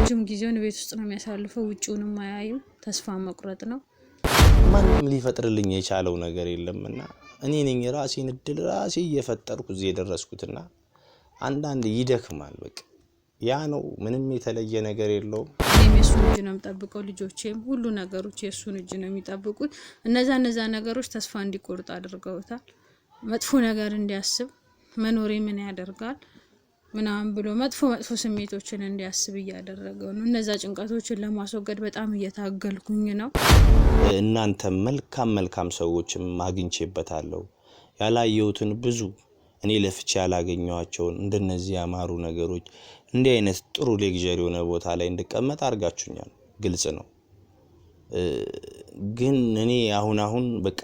ረጅም ጊዜውን ቤት ውስጥ ነው የሚያሳልፈው ውጪውንም አያይም ተስፋ መቁረጥ ነው ማንም ሊፈጥርልኝ የቻለው ነገር የለምና እኔ ነኝ ራሴን እድል ራሴ እየፈጠርኩ እዚህ የደረስኩትና አንዳንድ ይደክማል በቃ ያ ነው ምንም የተለየ ነገር የለውም እኔም የሱን እጅ ነው የምጠብቀው ልጆቼም ሁሉ ነገሮች የሱን እጅ ነው የሚጠብቁት እነዛ ነገሮች ተስፋ እንዲቆርጥ አድርገውታል መጥፎ ነገር እንዲያስብ መኖሬ ምን ያደርጋል ምናምን ብሎ መጥፎ ስሜቶችን እንዲያስብ ያደረገው ነው እነዛ ጭንቀቶችን ለማስወገድ በጣም እየታገልኩኝ ነው እናንተ መልካም ሰዎችም ማግኝቼበታለሁ ያላየሁትን ብዙ እኔ ለፍቼ ያላገኘዋቸው እንደነዚህ ያማሩ ነገሮች እንዲህ አይነት ጥሩ ሌክዠሪ የሆነ ቦታ ላይ እንድቀመጥ አርጋችሁኛል ግልጽ ነው ግን እኔ አሁን በቃ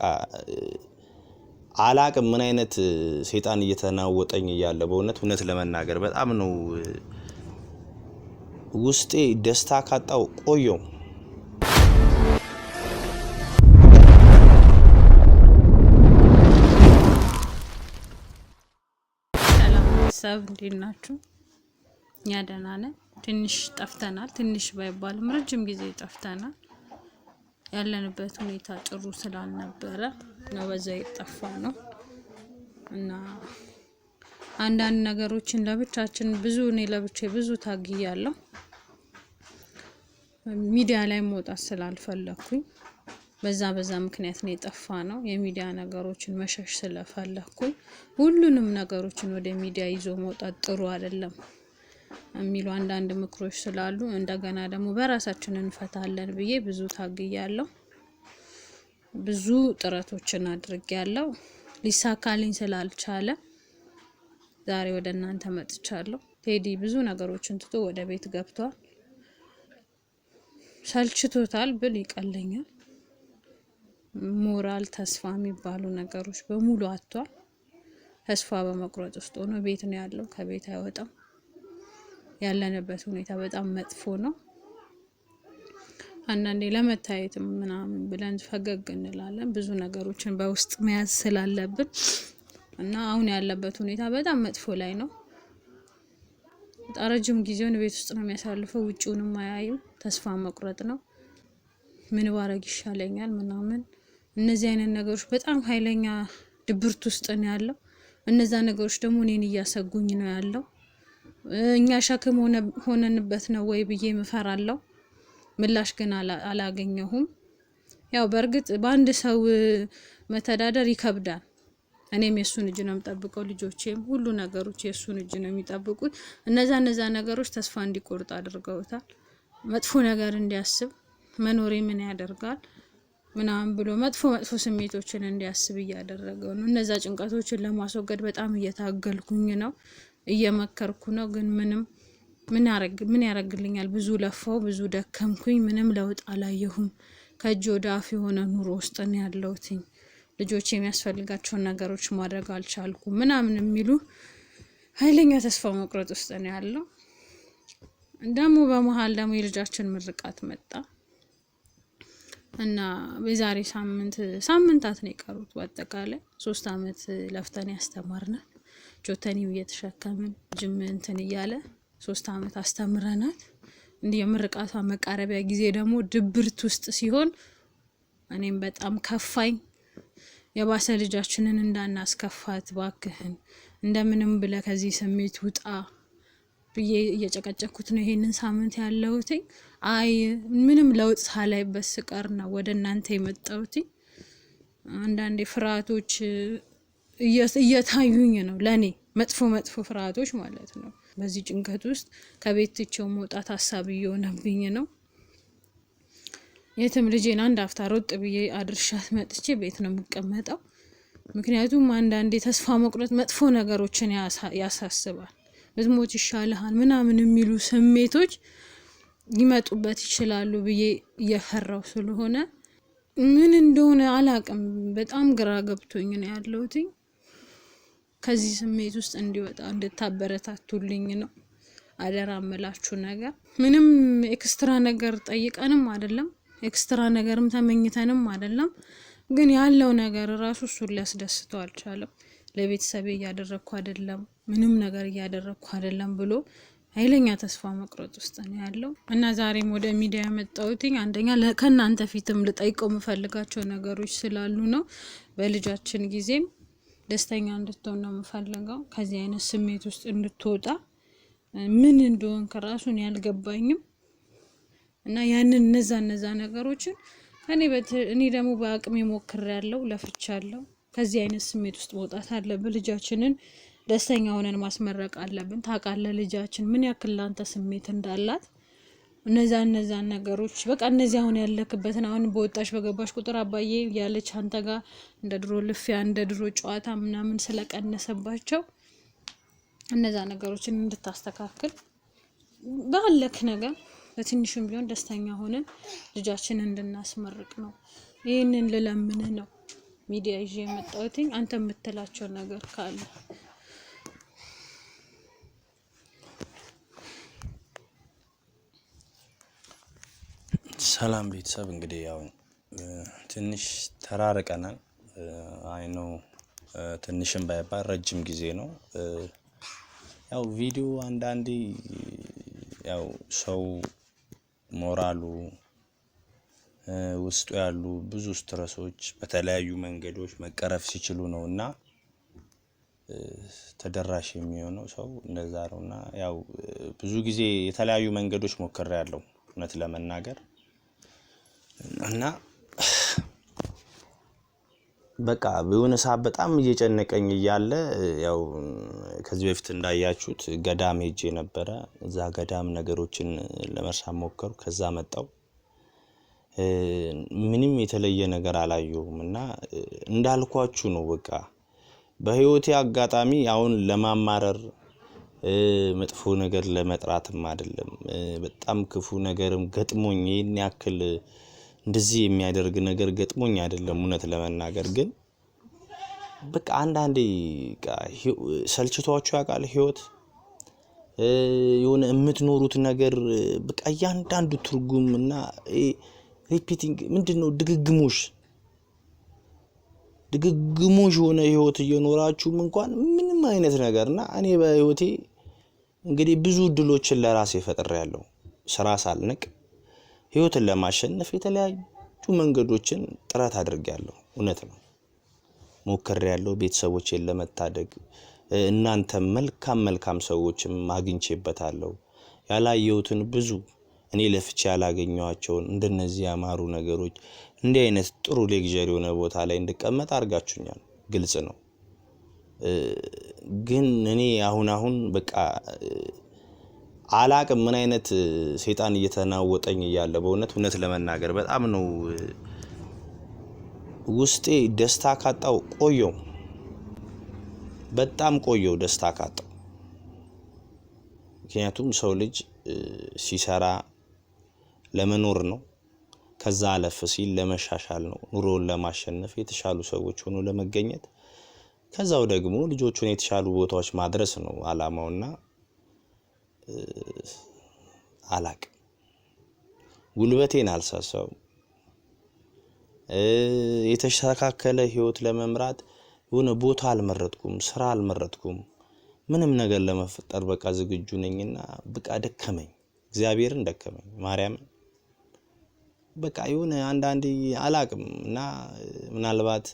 አላቅም ምን አይነት ሰይጣን እየተናወጠኝ ያለ በእውነት ለመናገር በጣም ነው ውስጤ ደስታ ካጣው ቆየው ሰብ እንዲናችሁ ኛ ደህና ነን ትንሽ ጠፍተናል ትንሽ ባይባልም ረጅም ጊዜ ጠፍተናል ያለንበት ሁኔታ ጥሩ ስላልነበረ ነው በዛ ይጠፋ ነው እና አንዳንድ ነገሮችን ለብቻችን እኔ ለብቻ ብዙ ታግያለሁ ሚዲያ ላይ መውጣት ስላልፈለኩኝ በዛ ምክንያት ነው የጠፋ ነው የሚዲያ ነገሮችን መሸሽ ስለፈለኩኝ ሁሉንም ነገሮችን ወደ ሚዲያ ይዞ መውጣት ጥሩ አይደለም የሚሉ አንዳንድ ምክሮች ስላሉ እንደገና ደግሞ በራሳችን እንፈታለን ብዬ ብዙ ታግያለሁ ብዙ ጥረቶችን አድርጌያለሁ ሊሳካልኝ ስላልቻለ ዛሬ ወደ እናንተ መጥቻለሁ ቴዲ ብዙ ነገሮችን ትቶ ወደ ቤት ገብቷል ሰልችቶታል ብል ይቀለኛል ሞራል ተስፋ የሚባሉ ነገሮች በሙሉ አጥቷል ተስፋ በመቁረጥ ውስጥ ሆኖ ቤት ነው ያለው ከቤት አይወጣም ያለንበት ሁኔታ በጣም መጥፎ ነው አንዳንዴ ለመታየትም ምናምን ብለን ፈገግ እንላለን ብዙ ነገሮችን በውስጥ መያዝ ስላለብን እና አሁን ያለበት ሁኔታ በጣም መጥፎ ላይ ነው ረጅም ጊዜውን ቤት ውስጥ ነው የሚያሳልፈው ውጪውንም አያይም ተስፋ መቁረጥ ነው ምን ባረግ ይሻለኛል ምናምን እነዚህ አይነት ነገሮች በጣም ኃይለኛ ድብርት ውስጥ ነው ያለው እነዛ ነገሮች ደግሞ እኔን እያሰጉኝ ነው ያለው እኛ ሸክም ሆነንበት ነው ወይ ብዬ መፈራለሁ ምላሽ ግን አላገኘሁም ያው በርግጥ በአንድ ሰው መተዳደር ይከብዳል እኔም የሱን እጅ ነው የምጠብቀው ልጆቼም ሁሉ ነገሮች የሱን እጅ ነው የሚጠብቁት እነዛ ነገሮች ተስፋ እንዲቆርጥ አድርገውታል መጥፎ ነገር እንዲያስብ መኖሬ ምን ያደርጋል ምናምን ብሎ መጥፎ ስሜቶችን እንዲያስብ ያደረገው ነው እነዛ ጭንቀቶችን ለማስወገድ በጣም እየታገልኩኝ ነው እየመከርኩ ነው ግን ምን ያረግልኛል ብዙ ለፋው ብዙ ደከምኩኝ ምንም ለውጥ አላየሁም ከእጅ ወደ አፍ የሆነ ኑሮ ውስጥ ነው ያለሁት ልጆቼ የሚያስፈልጋቸው ነገሮች ማድረግ አልቻልኩም ምናምን የሚሉ ኃይለኛ ተስፋ መቁረጥ ውስጥ ነው ያለው እንደሞ በመሃል ደግሞ የልጃችን ምርቃት መጣ እና በዛሬ ሳምንታት ነው የቀሩት በአጠቃላይ 3 አመት ለፍተን ያስተማርናል ጆተኒው እየተሸከመን ጅምንትን እያለ 3 አመት አስተምረናል እንዴ የምርቃቷ መቃረቢያ ጊዜ ደግሞ ድብርት ውስጥ ሲሆን እኔም በጣም ከፋኝ የባሰ ልጃችንን እንዳናስከፋት ባክህን እንደምንም ብለ ከዚህ ስሜት ውጣ ብዬ እየጨቀጨኩት ነው ይሄንን ሳምንት ያለውት አይ ምንም ለውጥ ሳላይበት ስቀርና ወደ እናንተ የመጣሁት አንዳንዴ ፍራቶች እየታዩኝ ነው ለኔ መጥፎ ፍራቶች ማለት ነው በዚህ ጭንቀት ውስጥ ከቤትቸው መውጣት ሐሳብ እየሆነብኝ ነው የትም ልጄን አንድ አፍታ ሮጥ ብዬ አድርሻት መጥቼ ቤት ነው የምቀመጠው ምክንያቱም አንዳንዴ ተስፋ መቁረጥ መጥፎ ነገሮችን ያሳስባል ብትሞት ይሻልሃል ምናምን የሚሉ ስሜቶች ይመጡበት ይችላሉ ብዬ እየፈራው ስለሆነ ምን እንደሆነ አላቅም በጣም ግራ ገብቶኝ ነው ያለሁት ከዚህ ስሜት ውስጥ እንዲወጣ እንድታበረታቱልኝ ነው አደራ መላችሁ ነገር ምንም ኤክስትራ ነገር ጠይቀንም አይደለም ኤክስትራ ነገርም ተመኝተንም አይደለም ግን ያለው ነገር ራሱ እሱን ሊያስደስተው አልቻለም ለቤተሰቤ ያደረኩ አይደለም ምንም ነገር ያደረኩ አይደለም ብሎ ኃይለኛ ተስፋ መቁረጥ ውስጥ ነው ያለው እና ዛሬም ወደ ሚዲያ ያመጣሁትኝ አንደኛ ከናንተ ፊትም ልጠይቀው የምፈልጋቸው ነገሮች ስላሉ ነው። በልጃችን ጊዜም ደስተኛ እንድትሆን ነው የምፈልገው። ከዚህ አይነት ስሜት ውስጥ እንድትወጣ ምን እንደሆን ከራሱን ያልገባኝም እና ያንን እነዛ ነገሮችን እኔ ደግሞ በአቅሜ ሞክሬያለሁ፣ ለፍቻለሁ። ከዚህ አይነት ስሜት ውስጥ መውጣት አለብን። ልጃችንን ደስተኛ ሆነን ማስመረቅ አለብን። ታውቃለህ ልጃችን ምን ያክል ላንተ ስሜት እንዳላት። እነዛ ነገሮች በቃ እነዚህ አሁን ያለክበትን አሁን በወጣሽ በገባሽ ቁጥር አባዬ ያለች አንተ ጋር እንደ ድሮ ልፊያ እንደ ድሮ ጨዋታ ምናምን ስለቀነሰባቸው እነዛ ነገሮችን እንድታስተካክል ባለክ ነገር በትንሹም ቢሆን ደስተኛ ሆነን ልጃችንን እንድናስመርቅ ነው። ይሄንን ልለምንህ ነው ሚዲያ ይዤ የመጣሁት። አንተ የምትላቸው ነገር ካለ? ሰላም ቤተሰብ፣ እንግዲህ ያው ትንሽ ተራርቀናል። አይ ነው ትንሽም ባይባል ረጅም ጊዜ ነው። ያው ቪዲዮ አንዳንዴ ያው ሰው ሞራሉ ውስጡ ያሉ ብዙ ስትረሶች በተለያዩ መንገዶች መቀረፍ ሲችሉ ነውና ተደራሽ የሚሆነው ሰው እንደዛ ነውና ያው ብዙ ጊዜ የተለያዩ መንገዶች ሞክሬያለሁ እውነት ለመናገር እና በቃ በሆነ ሰዓት በጣም እየጨነቀኝ እያለ ያው ከዚህ በፊት እንዳያችሁት ገዳም ሄጄ ነበረ። እዛ ገዳም ነገሮችን ለመርሳት ሞከርኩ። ከዛ መጣው ምንም የተለየ ነገር አላየሁምና እንዳልኳችሁ ነው። በቃ በህይወቴ አጋጣሚ አሁን ለማማረር መጥፎ ነገር ለመጥራትም አይደለም፣ በጣም ክፉ ነገርም ገጥሞኝ ይሄን ያክል እንደዚህ የሚያደርግ ነገር ገጥሞኝ አይደለም እውነት ለመናገር። ግን በቃ አንዳንዴ ሰልችቷችሁ ያውቃል ህይወት የሆነ የምትኖሩት ነገር በቃ እያንዳንዱ ትርጉም እና ሪፒቲንግ ምንድነው ድግግሞሽ የሆነ ህይወት እየኖራችሁም እንኳን ምንም አይነት ነገርና እኔ በህይወቴ እንግዲህ ብዙ እድሎችን ለራሴ ፈጥሬያለሁ። ስራ ሳልንቅ ህይወትን ለማሸነፍ የተለያዩ መንገዶችን ጥረት አድርጌያለሁ። እውነት ነው ሞክሬያለሁ፣ ቤተሰቦቼን ለመታደግ እናንተ መልካም ሰዎችም አግኝቼበታለሁ። ያላየሁትን ብዙ እኔ ለፍቼ ያላገኘኋቸውን እንደነዚህ ያማሩ ነገሮች እንዲህ አይነት ጥሩ ሌክዠሪ የሆነ ቦታ ላይ እንድቀመጥ አድርጋችሁኛል። ግልጽ ነው። ግን እኔ አሁን በቃ አላቅም ምን አይነት ሰይጣን እየተናወጠኝ እያለ በእውነት ለመናገር በጣም ነው ውስጤ ደስታ ካጣው በጣም ቆየው ደስታ ካጣው። ምክንያቱም ሰው ልጅ ሲሰራ ለመኖር ነው፣ ከዛ አለፍ ሲል ለመሻሻል ነው፣ ኑሮን ለማሸነፍ የተሻሉ ሰዎች ሆኖ ለመገኘት፣ ከዛው ደግሞ ልጆቹን የተሻሉ ቦታዎች ማድረስ ነው አላማውና አላቅ ጉልበቴን አልሳሳው የተስተካከለ ህይወት ለመምራት የሆነ ቦታ አልመረጥኩም፣ ስራ አልመረጥኩም። ምንም ነገር ለመፈጠር በቃ ዝግጁ ነኝና በቃ ደከመኝ፣ እግዚአብሔርን ደከመኝ፣ ማርያም በቃ የሆነ አንዳንዴ አላቅም እና ምናልባት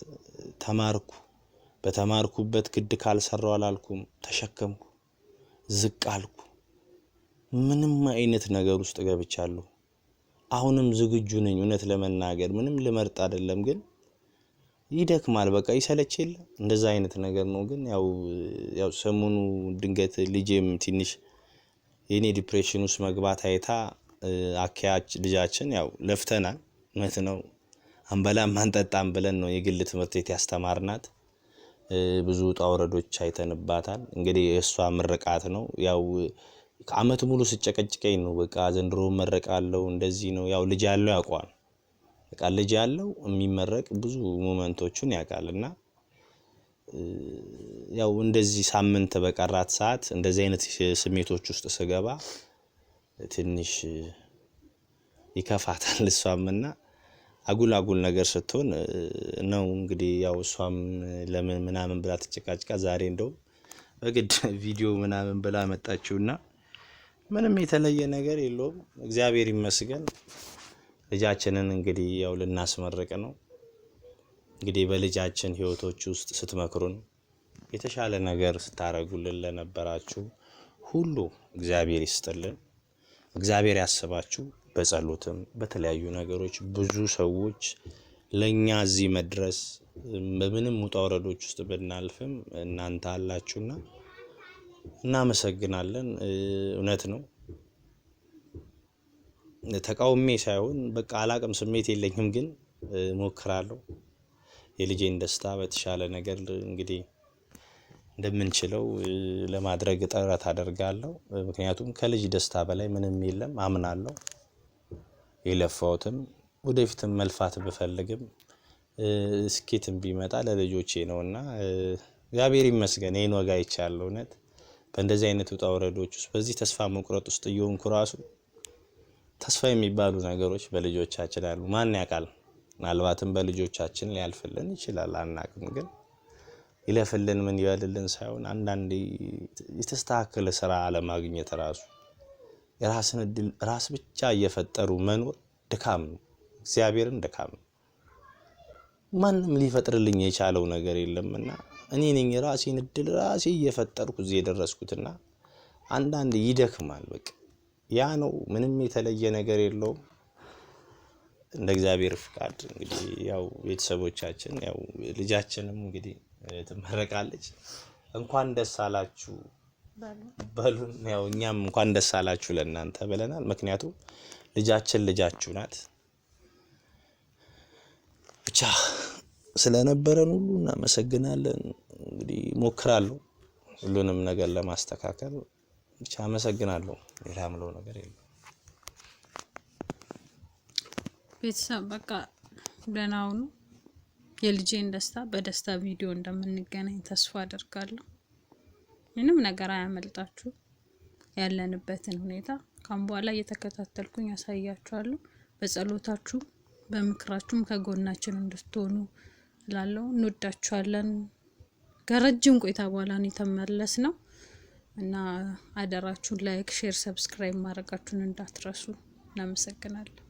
በተማርኩበት ግድ ካልሰራው አላልኩም፣ ተሸከምኩ፣ ዝቅ አልኩ፣ ምንም አይነት ነገር ውስጥ ገብቻለሁ። አሁንም ዝግጁ ነኝ እውነት ለመናገር ምንም ልመርጥ አይደለም፣ ግን ይደክማል፣ በቃ ይሰለችል። እንደዛ አይነት ነገር ነው። ግን ያው ሰሞኑ ድንገት ልጄም ትንሽ የኔ ዲፕሬሽን ውስጥ መግባት አይታ አኪያች ልጃችን ያው ለፍተናል፣ እውነት ነው አንበላም አንጠጣም ብለን ነው የግል ትምህርት ቤት ያስተማርናት። ብዙ ጣውረዶች አይተንባታል። እንግዲህ እሷ ምርቃት ነው። ያው ከአመት ሙሉ ስጨቀጭቀኝ ነው በቃ ዘንድሮ መረቃለሁ እንደዚህ ነው። ያው ልጅ ያለው ያውቃል፣ በቃ ልጅ ያለው የሚመረቅ ብዙ ሞመንቶቹን ያውቃልና ያው እንደዚህ ሳምንት በቀራት ሰዓት እንደዚህ አይነት ስሜቶች ውስጥ ስገባ ትንሽ ይከፋታል እሷምና አጉል ነገር ስትሆን ነው እንግዲህ ያው እሷም ለምን ምናምን ብላ ተጨቃጭቃ ዛሬ እንደው በግድ ቪዲዮ ምናምን ብላ መጣችውና ምንም የተለየ ነገር የለውም። እግዚአብሔር ይመስገን። ልጃችንን እንግዲህ ያው ልናስመርቅ ነው። እንግዲህ በልጃችን ህይወቶች ውስጥ ስትመክሩን የተሻለ ነገር ስታረጉልን ለነበራችሁ ሁሉ እግዚአብሔር ይስጥልን። እግዚአብሔር ያስባችሁ። በጸሎትም በተለያዩ ነገሮች ብዙ ሰዎች ለኛ እዚህ መድረስ በምንም ውጣ ወረዶች ውስጥ ብናልፍም እናንተ አላችሁና እናመሰግናለን። እውነት ነው። ተቃውሜ ሳይሆን በቃ አላቅም፣ ስሜት የለኝም፣ ግን ሞክራለሁ የልጄን ደስታ በተሻለ ነገር እንግዲህ እንደምንችለው ለማድረግ ጥረት አደርጋለሁ። ምክንያቱም ከልጅ ደስታ በላይ ምንም የለም አምናለሁ። የለፋውትም ወደፊትም መልፋት ብፈልግም ስኬትም ቢመጣ ለልጆቼ ነውና እግዚአብሔር ይመስገን ይሄን ወጋ ይቻላል። እውነት በእንደዚህ አይነት ውጣ ወረዶች ውስጥ በዚህ ተስፋ መቁረጥ ውስጥ እየሆንኩ ራሱ ተስፋ የሚባሉ ነገሮች በልጆቻችን አሉ። ማን ያውቃል? ምናልባትም በልጆቻችን ሊያልፍልን ይችላል፣ አናውቅም። ግን ይለፍልን ምን ይበልልን ሳይሆን አንዳንዴ የተስተካከለ ስራ አለማግኘት ራሱ የራስን እድል ራስ ብቻ እየፈጠሩ መኖር ድካም ነው። እግዚአብሔርን ድካም ነው። ማንም ሊፈጥርልኝ የቻለው ነገር የለምና እኔ ነኝ ራሴን እድል ራሴ እየፈጠርኩ እዚህ የደረስኩትና አንዳንዴ ይደክማል። በቃ ያ ነው፣ ምንም የተለየ ነገር የለውም። እንደ እግዚአብሔር ፍቃድ እንግዲህ ያው ቤተሰቦቻችን ያው ልጃችንም እንግዲህ ትመረቃለች። እንኳን ደስ አላችሁ በሉን። ያው እኛም እንኳን ደስ አላችሁ ለእናንተ ብለናል። ምክንያቱም ልጃችን ልጃችሁ ናት። ብቻ ስለነበረን ሁሉ እናመሰግናለን። እንግዲህ ሞክራለሁ ሁሉንም ነገር ለማስተካከል። ብቻ አመሰግናለሁ። ሌላ ምለው ነገር የለም። ቤተሰብ በቃ ደህና ሁኑ። የልጄን ደስታ በደስታ ቪዲዮ እንደምንገናኝ ተስፋ አደርጋለሁ። ምንም ነገር አያመልጣችሁ። ያለንበትን ሁኔታ ካም በኋላ እየተከታተልኩኝ ያሳያችኋለሁ። በጸሎታችሁ በምክራችሁም ከጎናችን እንድትሆኑ እላለሁ። እንወዳችኋለን። ከረጅም ቆይታ በኋላ ነው የተመለስነው እና አደራችሁን ላይክ፣ ሼር፣ ሰብስክራይብ ማድረጋችሁን እንዳትረሱ። እናመሰግናለን።